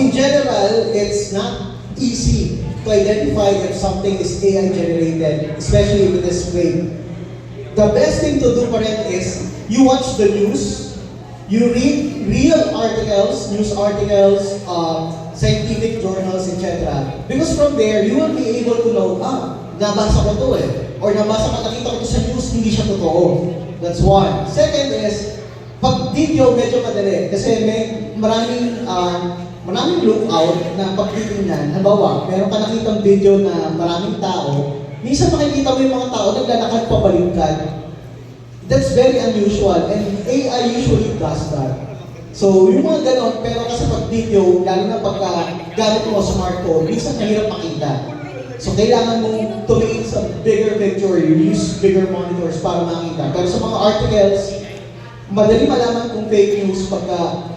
In general, it's not easy to identify if something is AI generated, especially with this way. The best thing to do pa rin is you watch the news, you read real articles, news articles, scientific journals, etc. Because from there, you will be able to know, nabasa ko to or nakita ko to sa news, hindi siya totoo. That's one. Second is, pag video, medyo madali. Kasi may maraming lookout na pagtitingnan. Halimbawa, meron ka nakitang video na maraming tao, minsan makikita mo yung mga tao naglalakad pabaliktad. That's very unusual and AI usually does that. So, yung mga ganon, pero kasi pag video, lalo na pagka gamit mo smartphone, minsan mahirap makita. So, kailangan mong tumingin sa bigger picture, you use bigger monitors para makita. Pero sa mga articles, madali malaman kung fake news pagka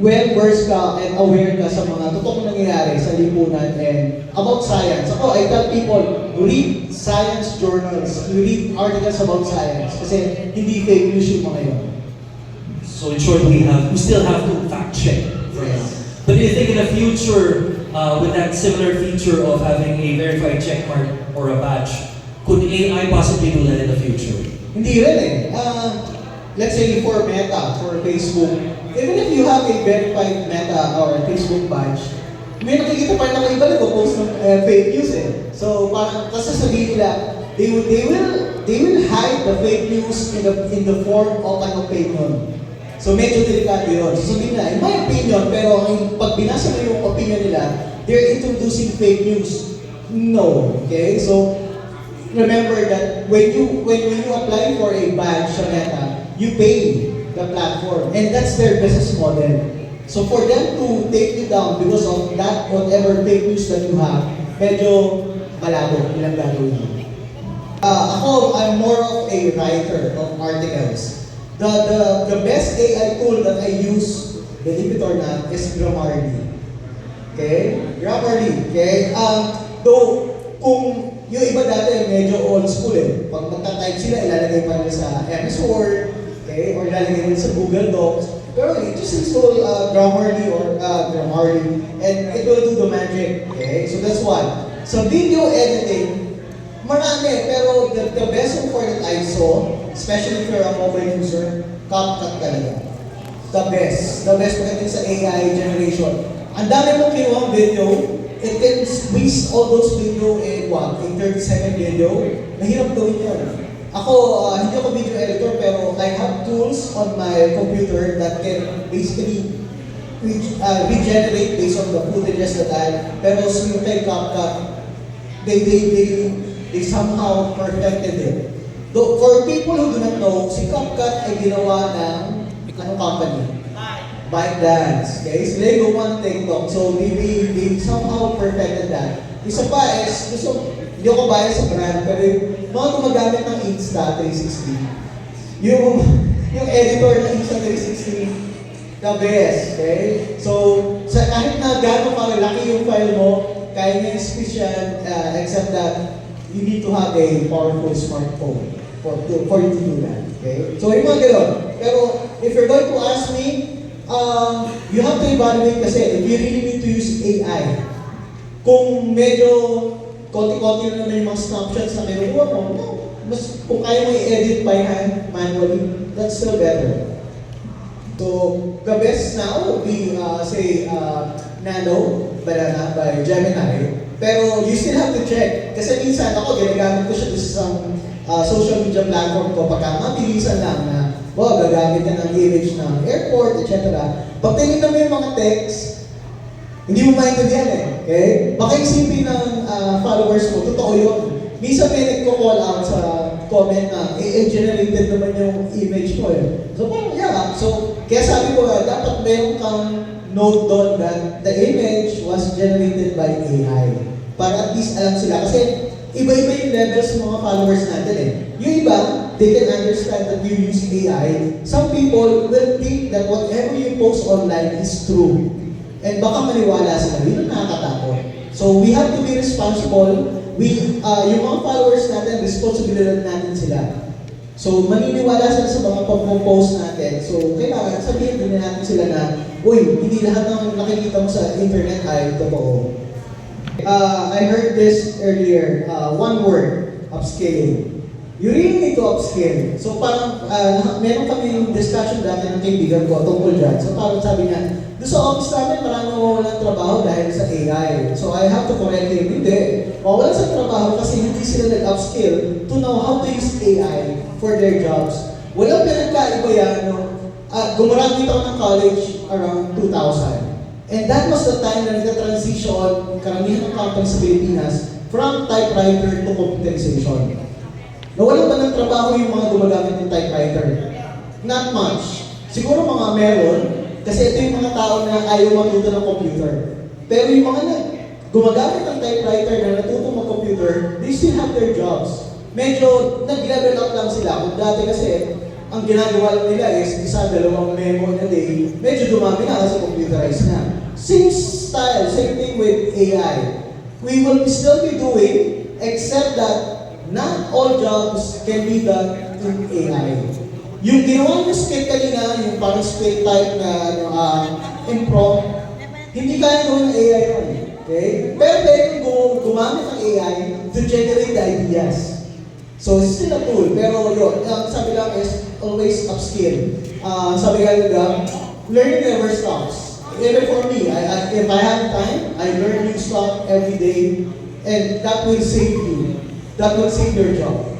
well-versed ka and aware ka sa mga totoong nangyayari sa lipunan and about science. Ako, I tell people, read science journals, you read articles about science kasi hindi fake news yung mga yun. So in short, we still have to fact check first. But do you think in the future, with that similar feature of having a verified check mark or a badge, could AI possibly do that in the future? Hindi rin eh. Let's say for Meta, for Facebook, even if you have a verified Meta or Facebook badge, may nakikita pa rin ng iba nag-post ng fake news eh. So parang kasi sabihin nila, they will hide the fake news in the form of an opinion. So medyo delikado yun. So sabihin nila, in my opinion, pero pag binasa mo yung opinion nila, they're introducing fake news. No. Okay? So remember that when you apply for a badge sa Meta, you pay the platform. And that's their business model. So for them to take you down because of that whatever fake news that you have, medyo malabo ilang gagawin. Ako, I'm more of a writer of articles. The best AI tool that I use, believe it or not, is Grammarly. Okay? Grammarly. Okay? Though, kung yung iba dati medyo old school eh. Pag magta-type sila, ilalagay pa nila sa MS Word, okay? Or ilalagay nila sa Google Docs. Pero you just install Grammarly or Grammarly and it will do the magic. Okay? So that's one. Sa video editing, marami, pero the best one for that I saw, especially if you're a mobile user, CapCut talaga. The best. The best pagdating sa AI generation. Ang dami mong kinuha video, it can squeeze all those video in what? In 30-second video. Mahirap gawin yun. Ako, hindi ako video editor, pero I have tools on my computer that can basically regenerate based on the footages that I have. Pero yung kay CapCut, they somehow perfected it. Though, for people who do not know, si CapCut ay ginawa ng anong company? ByteDance. Okay? So they go on TikTok. So they somehow perfected that. Isa pa is, hindi ako bias sa brand, pero mga gumagamit ng Insta360. Yung editor ng Insta360, the best. Okay? So, kahit na gano'ng kalaki yung file mo, kaya niya squeeze yan, except that you need to have a powerful smartphone for you to do that. Okay? So, yung mga gano'n. Pero, if you're going to ask me, you have to evaluate kasi if you really need to use AI. Kung medyo konti-konti na may mga snapshots na kinukuha mo, no. Mas kung kaya mo i-edit by hand, manually, that's still better. So, the best now would be, Nano Banana by Gemini. Pero you still have to check. Kasi minsan ako, ginagamit ko siya sa isang social media platform ko pagka mabilisan lang na gagamit ka ng image ng airport, etc. Pag tinignan mo yung mga text, hindi mo maintindihan eh. Okay? Baka isipin ng followers mo, totoo yun. Minsan may nagko-call out sa comment na AI-generated naman yung image mo eh. So parang yeah. So, kaya sabi ko dapat meron kang note doon that the image was generated by AI. Para at least alam sila. Kasi iba-iba yung levels ng mga followers natin eh. Yung iba, they can understand that you use AI. Some people will think that whatever you post online is true. And baka maniwala sila. Yun ang nakakatakot. So we have to be responsible. Yung mga followers natin, responsibilidad natin sila. So, maniniwala sila sa mga pag-post natin. So, kailangan sabihin din natin sila na, uy, hindi lahat ng nakikita mo sa internet ay totoo. I heard this earlier, one word, upscaling. You really need to upscale. So parang, meron kami discussion dati ng kaibigan ko tungkol dyan. So parang sabi niya, doon sa office namin maraming mawawalan trabaho dahil sa AI. So I have to correct him, hindi. Mawawalan sa trabaho kasi hindi sila nag-upskill to know how to use AI for their jobs. Walang pinagkaiba yan, no? Gumraduate ako ng college around 2000. And that was the time na nag-transition karamihan ng companies sa Pilipinas from typewriter to computerization. Nawalan ba ng trabaho yung mga gumagamit ng typewriter? Not much. Siguro mga meron, kasi ito yung mga tao na ayaw matuto ng computer. Pero yung mga gumagamit ng typewriter na natutong mag-computer, they still have their jobs. Medyo nag-level up lang sila. Kung dati kasi, ang ginagawa lang nila is isa, dalawang memo na day, medyo dumami na kasi computerized na. Same style, same thing with AI. We will still be doing, except that not all jobs can be done in AI. Yung ginawa niyo skate kanina, yung parang skate type na improv, hindi kaya gawin ng AI yun. Okay? Pero pwede kung gumamit ng AI to generate the ideas. So, it's still a tool. Pero yun, sabi lang is always upskill. Sabi nga nila, learning never stops. Even for me, if I have time, I learn new stuff every day, and that will save you. That will save your job.